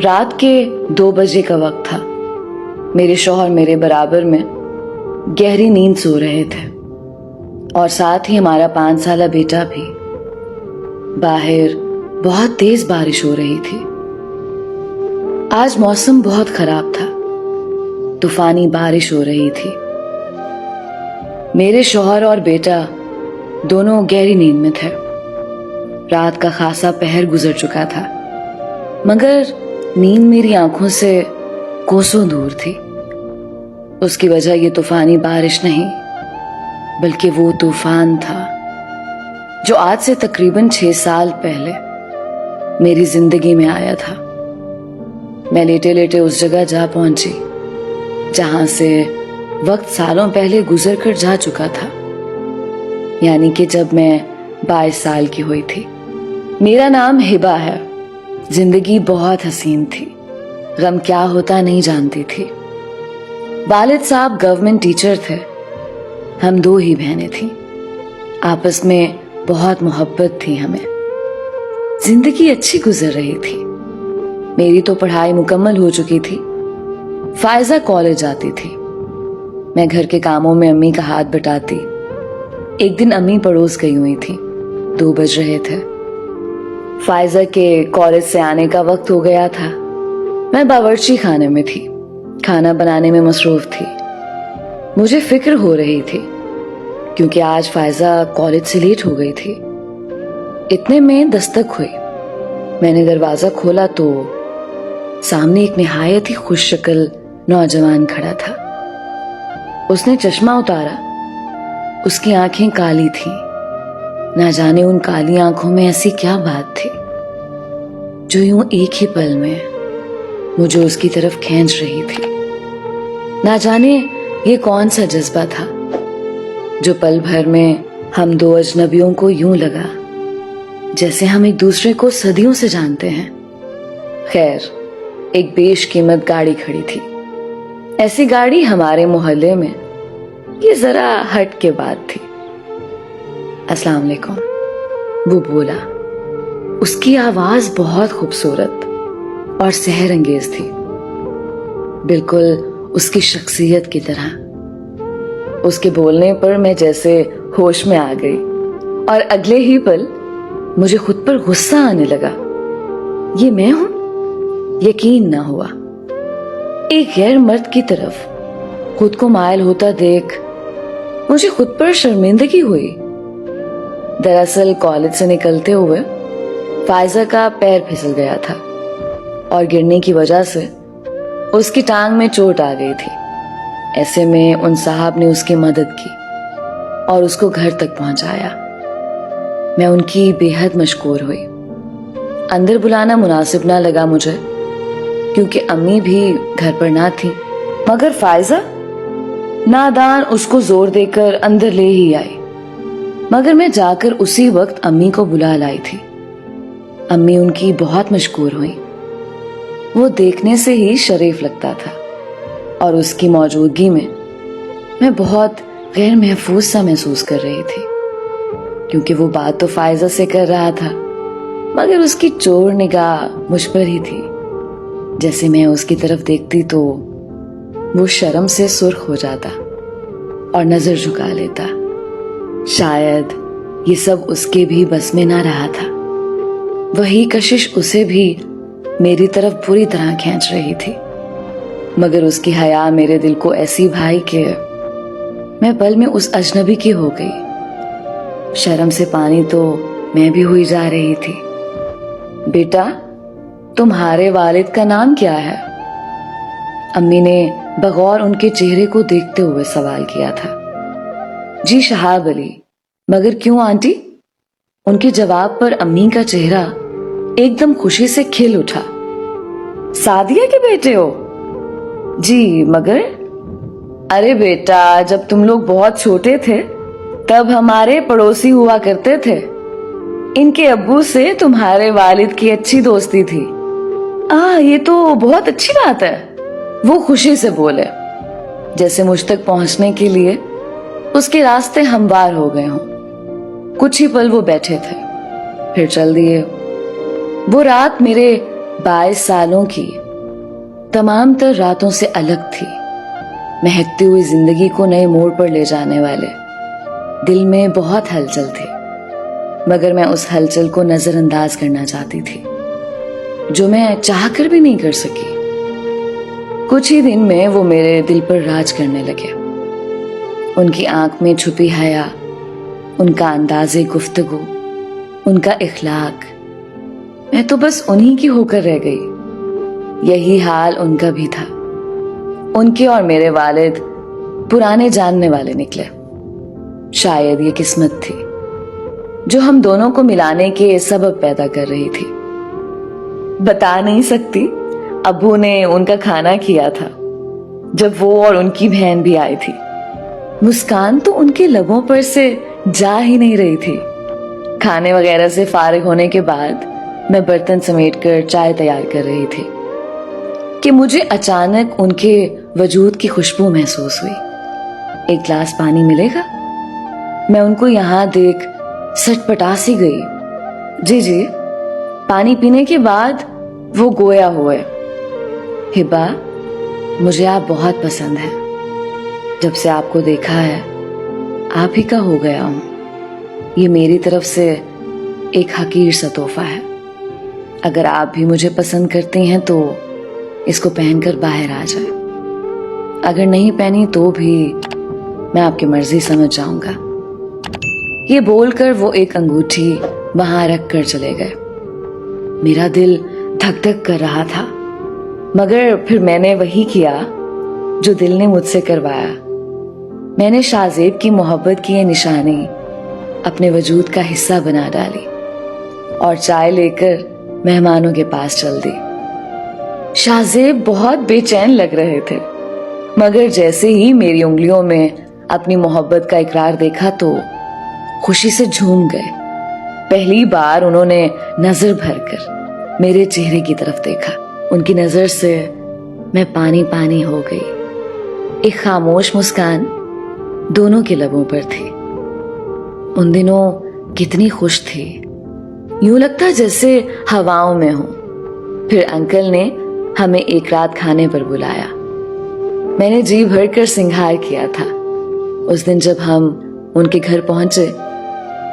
رات کے 2 بجے کا وقت تھا. میرے شوہر میرے برابر میں گہری نیند سو رہے تھے اور ساتھ ہی ہمارا 5 سالہ بیٹا بھی. باہر بہت تیز بارش ہو رہی تھی. آج موسم بہت خراب تھا. طوفانی بارش ہو رہی تھی. میرے شوہر اور بیٹا دونوں گہری نیند میں تھے. رات کا خاصا پہر گزر چکا تھا مگر نیند میری آنکھوں سے کوسوں دور تھی. اس کی وجہ یہ طوفانی بارش نہیں بلکہ وہ طوفان تھا جو آج سے تقریباً 6 سال پہلے میری زندگی میں آیا تھا. میں لیٹے لیٹے اس جگہ جا پہنچی جہاں سے وقت سالوں پہلے گزر کر جا چکا تھا، یعنی کہ جب میں 22 سال کی ہوئی تھی. میرا نام ہبا ہے. زندگی بہت حسین تھی. غم کیا ہوتا نہیں جانتی تھی. والد صاحب گورنمنٹ ٹیچر تھے. ہم 2 ہی بہنیں تھیں. آپس میں بہت محبت تھی ہمیں. زندگی اچھی گزر رہی تھی. میری تو پڑھائی مکمل ہو چکی تھی. فائزہ کالج جاتی تھی. میں گھر کے کاموں میں امی کا ہاتھ بٹاتی. ایک دن امی پڑوس گئی ہوئی تھی. 2 بج رہے تھے. فائزہ کے کالج سے آنے کا وقت ہو گیا تھا. میں باورچی خانے میں تھی. کھانا بنانے میں مصروف تھی. مجھے فکر ہو رہی تھی کیونکہ آج فائزہ کالج سے لیٹ ہو گئی تھی. اتنے میں دستک ہوئی. میں نے دروازہ کھولا تو سامنے ایک نہایت ہی خوش شکل نوجوان کھڑا تھا. اس نے چشمہ اتارا. اس کی آنکھیں کالی تھیں. نہ جانے ان کالی آنکھوں میں ایسی کیا بات تھی جو یوں ایک ہی پل میں مجھے اس کی طرف کھینچ رہی تھی. نہ جانے یہ کون سا جذبہ تھا جو پل بھر میں ہم 2 اجنبیوں کو یوں لگا جیسے ہم ایک دوسرے کو صدیوں سے جانتے ہیں. خیر، ایک بیش قیمت گاڑی کھڑی تھی. ایسی گاڑی ہمارے محلے میں یہ ذرا ہٹ کے بات تھی. السلام علیکم، وہ بولا. اس کی آواز بہت خوبصورت اور سحر انگیز تھی، بالکل اس کی شخصیت کی طرح. اس کے بولنے پر میں جیسے ہوش میں آ گئی اور اگلے ہی پل مجھے خود پر غصہ آنے لگا. یہ میں ہوں؟ یقین نہ ہوا. ایک غیر مرد کی طرف خود کو مائل ہوتا دیکھ مجھے خود پر شرمندگی ہوئی. دراصل کالج سے نکلتے ہوئے فائزہ کا پیر پھسل گیا تھا اور گرنے کی وجہ سے اس کی ٹانگ میں چوٹ آ گئی تھی. ایسے میں ان صاحب نے اس کی مدد کی اور اس کو گھر تک پہنچایا. میں ان کی بے حد مشکور ہوئی. اندر بلانا مناسب نہ لگا مجھے کیونکہ امی بھی گھر پر نہ تھی، مگر فائزہ نادان اس کو زور دے کر اندر لے ہی آئی. مگر میں جا کر اسی وقت امی کو بلا لائی تھی. امی ان کی بہت مشکور ہوئی. وہ دیکھنے سے ہی شریف لگتا تھا اور اس کی موجودگی میں بہت غیر محفوظ سا محسوس کر رہی تھی کیونکہ وہ بات تو فائزہ سے کر رہا تھا مگر اس کی چور نگاہ مجھ پر ہی تھی. جیسے میں اس کی طرف دیکھتی تو وہ شرم سے سرخ ہو جاتا اور نظر جھکا لیتا. شاید یہ سب اس کے بھی بس میں نہ رہا تھا. وہی کشش اسے بھی میری طرف پوری طرح کھینچ رہی تھی مگر اس کی حیا میرے دل کو ایسی بھائی کہ میں پل میں اس اجنبی کی ہو گئی. شرم سے پانی تو میں بھی ہوئی جا رہی تھی. بیٹا، تمہارے والد کا نام کیا ہے؟ امی نے بغور ان کے چہرے کو دیکھتے ہوئے سوال کیا تھا. جی شہاب علی. مگر کیوں آنٹی؟ ان کے جواب پر امی کا چہرہ ایک دم خوشی سے کھل اٹھا. سعدیہ کے بیٹے ہو؟ جی. مگر ارے بیٹا، جب تم لوگ بہت چھوٹے تھے تب ہمارے پڑوسی ہوا کرتے تھے. ان کے ابو سے تمہارے والد کی اچھی دوستی تھی. یہ تو بہت اچھی بات ہے، وہ خوشی سے بولے جیسے مجھ تک پہنچنے کے لیے اس کے راستے ہموار ہو گئے ہوں. کچھ ہی پل وہ بیٹھے تھے پھر چل دیے. وہ رات میرے 22 सालों की तमाम तर रातों से अलग थी। महकती हुई जिंदगी को नए मोड़ पर ले जाने वाले दिल में बहुत हलचल थी, मगर मैं उस हलचल को नजरअंदाज करना चाहती थी, जो मैं चाहकर भी नहीं कर सकी। कुछ ही दिन में वो मेरे दिल पर राज करने लगे। उनकी आंख में छुपी हया, उनका अंदाज़े गुफ्तगू, उनका इखलाक, मैं तो बस उन्हीं की होकर रह गई। यही हाल उनका भी था। उनके और मेरे वालिद पुराने जानने वाले निकले। शायद ये किस्मत थी जो हम दोनों को मिलाने के सबब पैदा कर रही थी। बता नहीं सकती, अब्बू ने उनका खाना किया था जब वो और उनकी बहन भी आई थी। मुस्कान तो उनके लबों पर से जा ही नहीं रही थी। खाने वगैरह से फारिग होने के बाद मैं बर्तन समेटकर चाय तैयार कर रही थी कि मुझे अचानक उनके वजूद की खुशबू महसूस हुई। एक गिलास पानी मिलेगा? मैं उनको यहाँ देख सटपटा सी गई। जी जी। पानी पीने के बाद वो गोया हुए, हिबा, मुझे आप बहुत पसंद है। जब से आपको देखा है आप ही का हो गया हूं। ये मेरी तरफ से एक हकीर सा तोहफा है। अगर आप भी मुझे पसंद करती हैं तो इसको पहनकर बाहर आ जाए। अगर नहीं पहनी तो भी मैं आपकी मर्जी समझ जाऊंगा। ये बोलकर वो एक अंगूठी वहां रख कर चले गए। मेरा दिल धक धक कर रहा था, मगर फिर मैंने वही किया जो दिल ने मुझसे करवाया। मैंने शाहजेब की मोहब्बत की ये निशानी अपने वजूद का हिस्सा बना डाली और चाय लेकर मेहमानों के पास चल दी। शाहजेब बहुत बेचैन लग रहे थे, मगर जैसे ही मेरी उंगलियों में अपनी मोहब्बत का इकरार देखा तो खुशी से झूम गए। पहली बार उन्होंने नजर भरकर मेरे चेहरे की तरफ देखा। उनकी नजर से मैं पानी पानी हो गई। एक खामोश मुस्कान दोनों के लबों पर थी। उन दिनों कितनी खुश थी, यूं लगता जैसे हवाओं में हूं। फिर अंकल ने हमें एक रात खाने पर बुलाया। मैंने जी भर कर सिंगार किया था। उस दिन जब हम उनके घर पहुंचे,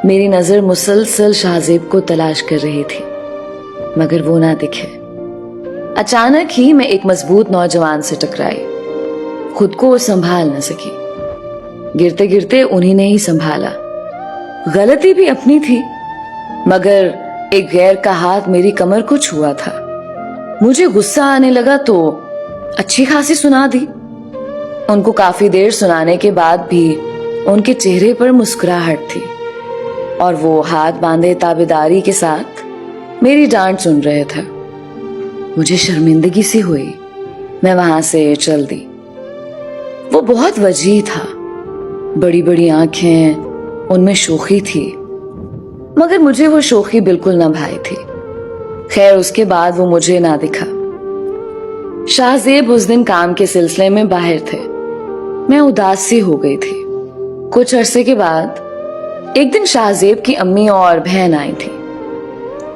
मेरी नजर मुसलसल शाहजेब को तलाश कर रही थी, मगर वो ना दिखे। अचानक ही मैं एक मजबूत नौजवान से टकराई। खुद को संभाल न सकी। गिरते गिरते उन्हीं ने ही संभाला। गलती भी अपनी थी, मगर एक गैर का हाथ मेरी कमर को छुआ था। मुझे गुस्सा आने लगा तो अच्छी खासी सुना दी। उनको काफी देर सुनाने के बाद भी उनके चेहरे पर मुस्कुराहट थी और वो हाथ बांधे ताबेदारी के साथ मेरी डांट सुन रहे थे। मुझे शर्मिंदगी सी हुई। मैं वहां से चल दी। वो बहुत वजीह था, बड़ी बड़ी आंखें, उनमें शोखी थी, मगर मुझे वो शोखी बिल्कुल न भाई थी। खैर, उसके बाद वो मुझे ना दिखा। शाहजेब उस दिन काम के सिलसिले में बाहर थे। मैं उदास सी हो गई थी। कुछ अरसे के बाद एक दिन शाहजेब की अम्मी और बहन आई थी।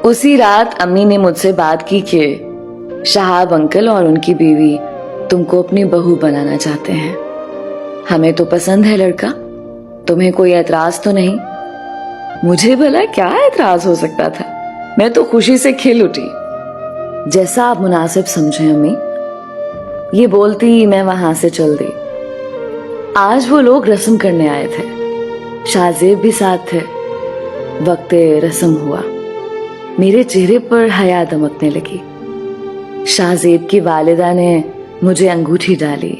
उसी रात अम्मी ने मुझसे बात की कि शहाब अंकल और उनकी बीवी तुमको अपनी बहू बनाना चाहते हैं। हमें तो पसंद है लड़का, तुम्हें कोई एतराज तो नहीं? मुझे भला क्या एतराज हो सकता था? मैं तो खुशी से खिल उठी। जैसा आप मुनासिब समझे अम्मी। ये बोलती मैं वहां से चल दी। आज वो लोग रस्म करने आए थे। शाहजेब भी साथ थे। वक्त रस्म हुआ। मेरे चेहरे पर हया दमकने लगी। शाहजेब की वालिदा ने मुझे अंगूठी डाली,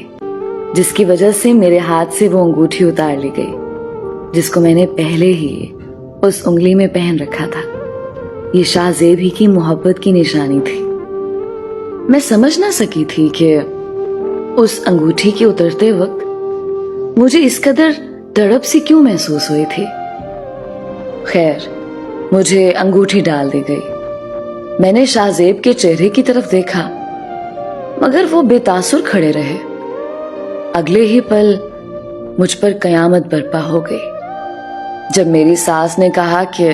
जिसकी वजह से मेरे हाथ से वो अंगूठी उतार ली गई, जिसको मैंने पहले ही उस उंगली में पहन रखा था। ये शाहजेब ही की मोहब्बत की निशानी थी। मैं समझ ना सकी थी कि उस अंगूठी के उतरते वक्त मुझे इस कदर तड़प सी क्यों महसूस हुई थी। खैर, मुझे अंगूठी डाल दी गई। मैंने शाहजेब के चेहरे की तरफ देखा, मगर वो बेतासुर खड़े रहे। अगले ही पल मुझ पर कयामत बरपा हो गई जब मेरी सास ने कहा कि